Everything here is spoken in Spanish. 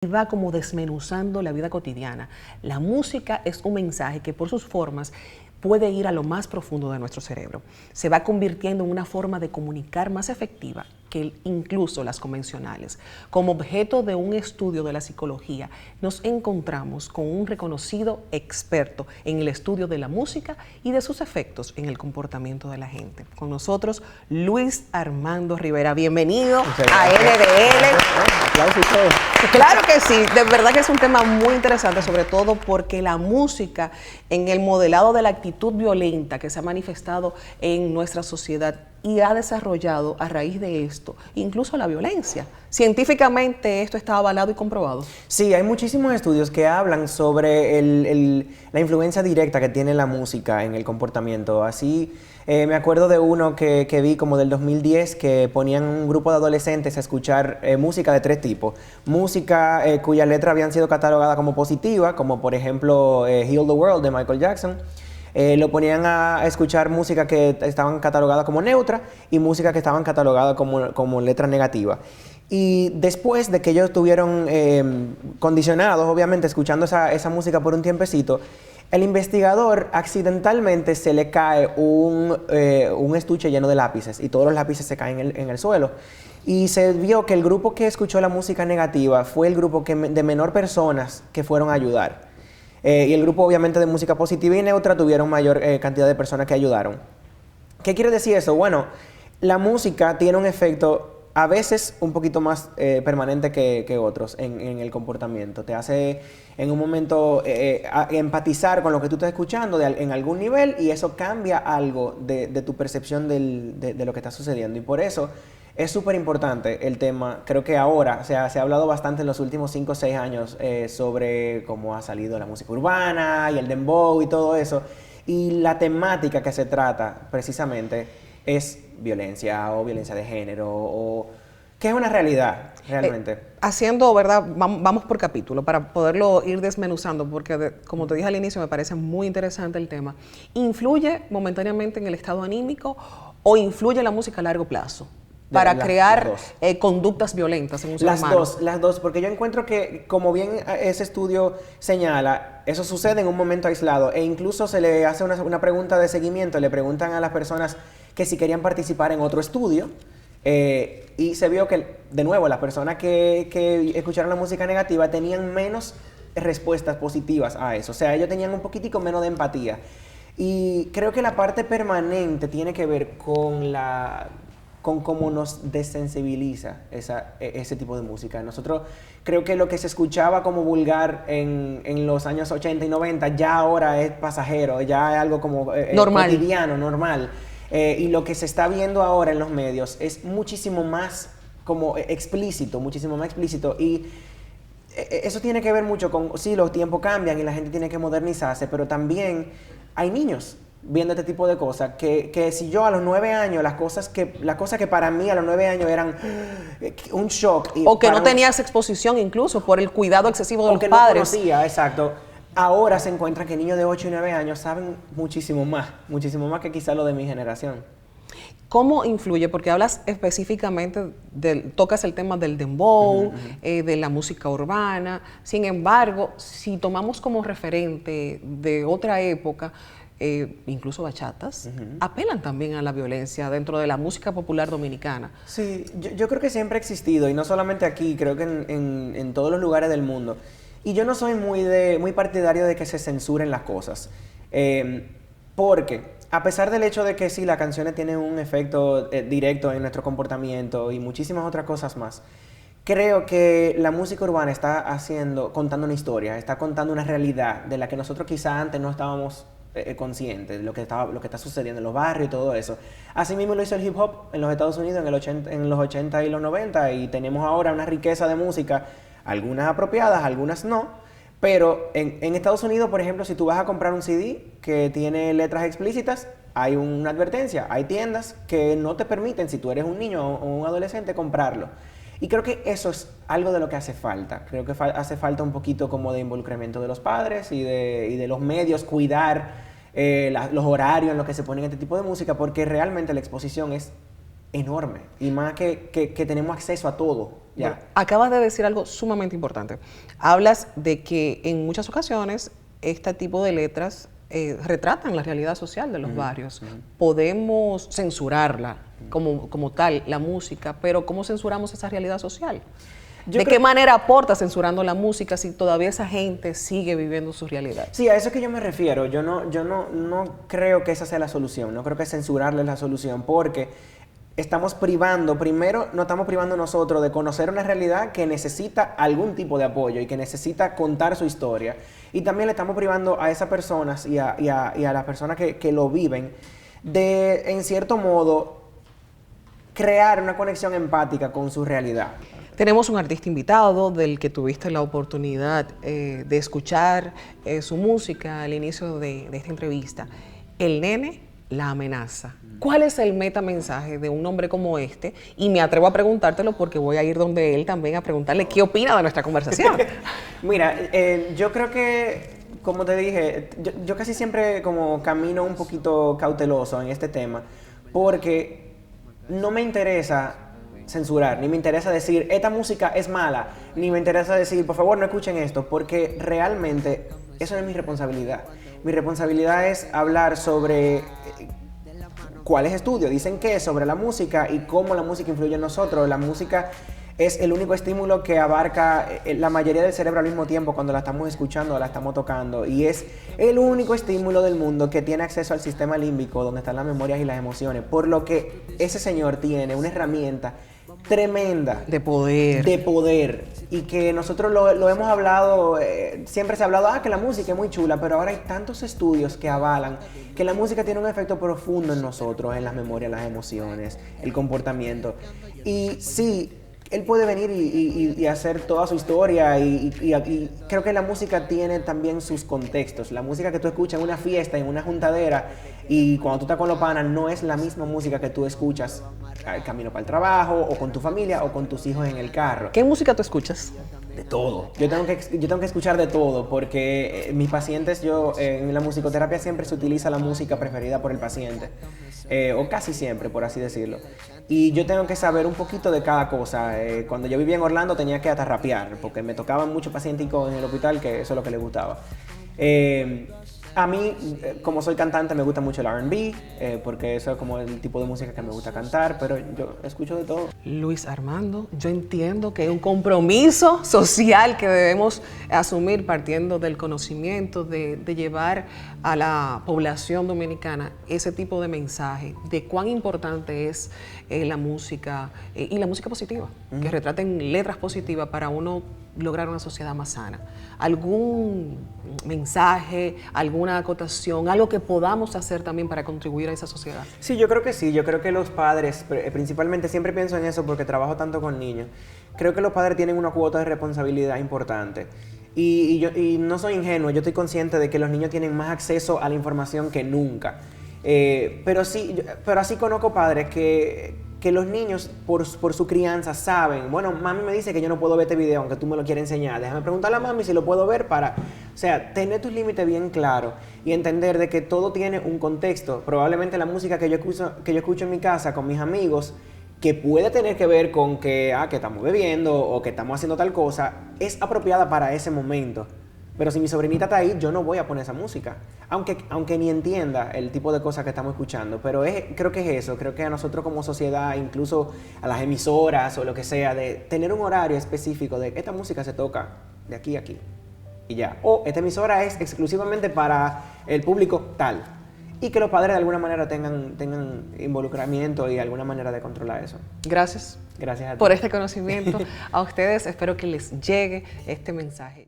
y va como desmenuzando la vida cotidiana. La música es un mensaje que por sus formas puede ir a lo más profundo de nuestro cerebro. Se va convirtiendo en una forma de comunicar más efectiva que incluso las convencionales. Como objeto de un estudio de la psicología, nos encontramos con un reconocido experto en el estudio de la música y de sus efectos en el comportamiento de la gente. Con nosotros, Luis Armando Rivera. Bienvenido a LDL. Aplausos y todo. Claro que sí, de verdad que es un tema muy interesante, sobre todo porque la música en el modelado de la actitud violenta que se ha manifestado en nuestra sociedad y ha desarrollado a raíz de esto, incluso la violencia. Científicamente esto está avalado y comprobado. Sí, hay muchísimos estudios que hablan sobre la influencia directa que tiene la música en el comportamiento. Así, me acuerdo de uno que vi como del 2010 que ponían un grupo de adolescentes a escuchar música de tres tipos. Música cuyas letras habían sido catalogadas como positiva, como por ejemplo Heal the World de Michael Jackson. Lo ponían a escuchar música que estaban catalogadas como neutra y música que estaban catalogadas como letras negativas. Y después de que ellos estuvieron condicionados, obviamente, escuchando esa música por un tiempecito, el investigador accidentalmente se le cae un estuche lleno de lápices y todos los lápices se caen en el suelo. Y se vio que el grupo que escuchó la música negativa fue el grupo de menor personas que fueron a ayudar. Y el grupo, obviamente, de música positiva y neutra tuvieron mayor cantidad de personas que ayudaron. ¿Qué quiere decir eso? Bueno, la música tiene un efecto a veces un poquito más permanente que otros en el comportamiento. Te hace en un momento empatizar con lo que tú estás escuchando en algún nivel y eso cambia algo de tu percepción de lo que está sucediendo. Y por eso es súper importante el tema. Creo que ahora se ha hablado bastante en los últimos 5 o 6 años sobre cómo ha salido la música urbana y el dembow y todo eso. Y la temática que se trata precisamente es violencia o violencia de género o que es una realidad realmente. Haciendo, ¿verdad? Vamos por capítulo para poderlo ir desmenuzando porque como te dije al inicio me parece muy interesante el tema. ¿Influye momentáneamente en el estado anímico o influye la música a largo plazo para crear conductas violentas en un ser humano? Las dos, porque yo encuentro que, como bien ese estudio señala, eso sucede en un momento aislado e incluso se le hace una pregunta de seguimiento, le preguntan a las personas que si querían participar en otro estudio y se vio que, de nuevo, las personas que escucharon la música negativa tenían menos respuestas positivas a eso, o sea, ellos tenían un poquitico menos de empatía y creo que la parte permanente tiene que ver con cómo nos desensibiliza ese tipo de música. Nosotros creo que lo que se escuchaba como vulgar en los años 80 y 90 ya ahora es pasajero, ya es algo como normal. Cotidiano, normal. Y lo que se está viendo ahora en los medios es muchísimo más como explícito, muchísimo más explícito y eso tiene que ver mucho con, sí, los tiempos cambian y la gente tiene que modernizarse, pero también hay niños viendo este tipo de cosas, que si yo a los 9 años, las cosas que para mí a los 9 años eran un shock. O que no tenías exposición incluso por el cuidado excesivo de los padres. O que no conocía, exacto. Ahora se encuentra que niños de 8 y 9 años saben muchísimo más que quizá lo de mi generación. ¿Cómo influye? Porque hablas específicamente, tocas el tema del dembow, de la música urbana. Sin embargo, si tomamos como referente de otra época, incluso bachatas, apelan también a la violencia dentro de la música popular dominicana. Sí, yo creo que siempre ha existido, y no solamente aquí, creo que en todos los lugares del mundo. Y yo no soy muy partidario de que se censuren las cosas, porque a pesar del hecho de que sí, las canciones tienen un efecto directo en nuestro comportamiento y muchísimas otras cosas más, creo que la música urbana está contando una historia, está contando una realidad de la que nosotros quizá antes no estábamos conscientes de lo que está sucediendo en los barrios y todo eso. Así mismo lo hizo el hip hop en los Estados Unidos en los 80 y los 90 y tenemos ahora una riqueza de música, algunas apropiadas, algunas no, pero en Estados Unidos, por ejemplo, si tú vas a comprar un CD que tiene letras explícitas, hay una advertencia, hay tiendas que no te permiten, si tú eres un niño o un adolescente, comprarlo. Y creo que eso es algo de lo que hace falta. Creo que hace falta un poquito como de involucramiento de los padres y de los medios, cuidar los horarios en los que se ponen este tipo de música, porque realmente la exposición es enorme. Y más que tenemos acceso a todo. Ya. Bueno, acabas de decir algo sumamente importante. Hablas de que en muchas ocasiones este tipo de letras retratan la realidad social de los barrios. Podemos censurarla como tal, la música, pero ¿cómo censuramos esa realidad social? ¿De qué manera aporta censurando la música si todavía esa gente sigue viviendo su realidad? Sí, a eso es que yo me refiero. Yo no creo que esa sea la solución. No creo que censurarle es la solución, porque estamos privando, primero nos estamos privando nosotros de conocer una realidad que necesita algún tipo de apoyo y que necesita contar su historia. Y también le estamos privando a esas personas y a las personas que lo viven de, en cierto modo, crear una conexión empática con su realidad. Tenemos un artista invitado del que tuviste la oportunidad de escuchar su música al inicio de esta entrevista. El Nene, La Amenaza. ¿Cuál es el metamensaje de un hombre como este? Y me atrevo a preguntártelo porque voy a ir donde él también a preguntarle qué opina de nuestra conversación. Mira, yo creo que, como te dije, yo casi siempre como camino un poquito cauteloso en este tema, porque no me interesa censurar, ni me interesa decir, esta música es mala, ni me interesa decir, por favor, no escuchen esto, porque realmente eso no es mi responsabilidad. Mi responsabilidad es hablar sobre cuáles estudios dicen qué sobre la música y cómo la música influye en nosotros. La música es el único estímulo que abarca la mayoría del cerebro al mismo tiempo cuando la estamos escuchando o la estamos tocando, y es el único estímulo del mundo que tiene acceso al sistema límbico, donde están las memorias y las emociones, por lo que ese señor tiene una herramienta tremenda de poder, y que nosotros lo hemos hablado, siempre se ha hablado, que la música es muy chula, pero ahora hay tantos estudios que avalan que la música tiene un efecto profundo en nosotros, en las memorias, las emociones, el comportamiento. Y sí, él puede venir y hacer toda su historia, y creo que la música tiene también sus contextos. La música que tú escuchas en una fiesta, en una juntadera, y cuando tú estás con los panas, no es la misma música que tú escuchas al camino para el trabajo, o con tu familia, o con tus hijos en el carro. ¿Qué música tú escuchas? De todo. Yo tengo que escuchar de todo, porque mis pacientes, en la musicoterapia siempre se utiliza la música preferida por el paciente, o casi siempre, por así decirlo. Y yo tengo que saber un poquito de cada cosa. Cuando yo vivía en Orlando tenía que hasta rapear, porque me tocaban muchos pacienticos en el hospital, que eso es lo que les gustaba. A mí, como soy cantante, me gusta mucho el R&B, porque eso es como el tipo de música que me gusta cantar, pero yo escucho de todo. Luis Armando, yo entiendo que es un compromiso social que debemos asumir partiendo del conocimiento, de llevar a la población dominicana ese tipo de mensaje, de cuán importante es la música y la música positiva, que retraten letras positivas para uno lograr una sociedad más sana. ¿Algún mensaje, alguna acotación, algo que podamos hacer también para contribuir a esa sociedad? Sí, yo creo que sí. Yo creo que los padres, principalmente, siempre pienso en eso porque trabajo tanto con niños, creo que los padres tienen una cuota de responsabilidad importante. Y no soy ingenuo, yo estoy consciente de que los niños tienen más acceso a la información que nunca. Pero así conozco padres que los niños, por su crianza, saben, bueno, mami me dice que yo no puedo ver este video aunque tú me lo quieras enseñar, déjame preguntarle a mami si lo puedo ver para... O sea, tener tus límites bien claros y entender de que todo tiene un contexto. Probablemente la música que yo escucho en mi casa con mis amigos, que puede tener que ver con que estamos bebiendo o que estamos haciendo tal cosa, es apropiada para ese momento. Pero si mi sobrinita está ahí, yo no voy a poner esa música. Aunque ni entienda el tipo de cosas que estamos escuchando. Pero creo que es eso. Creo que a nosotros como sociedad, incluso a las emisoras o lo que sea, de tener un horario específico de esta música se toca de aquí a aquí. Y ya. O esta emisora es exclusivamente para el público tal. Y que los padres de alguna manera tengan involucramiento y alguna manera de controlar eso. Gracias. Gracias a ti por este conocimiento. A ustedes espero que les llegue este mensaje.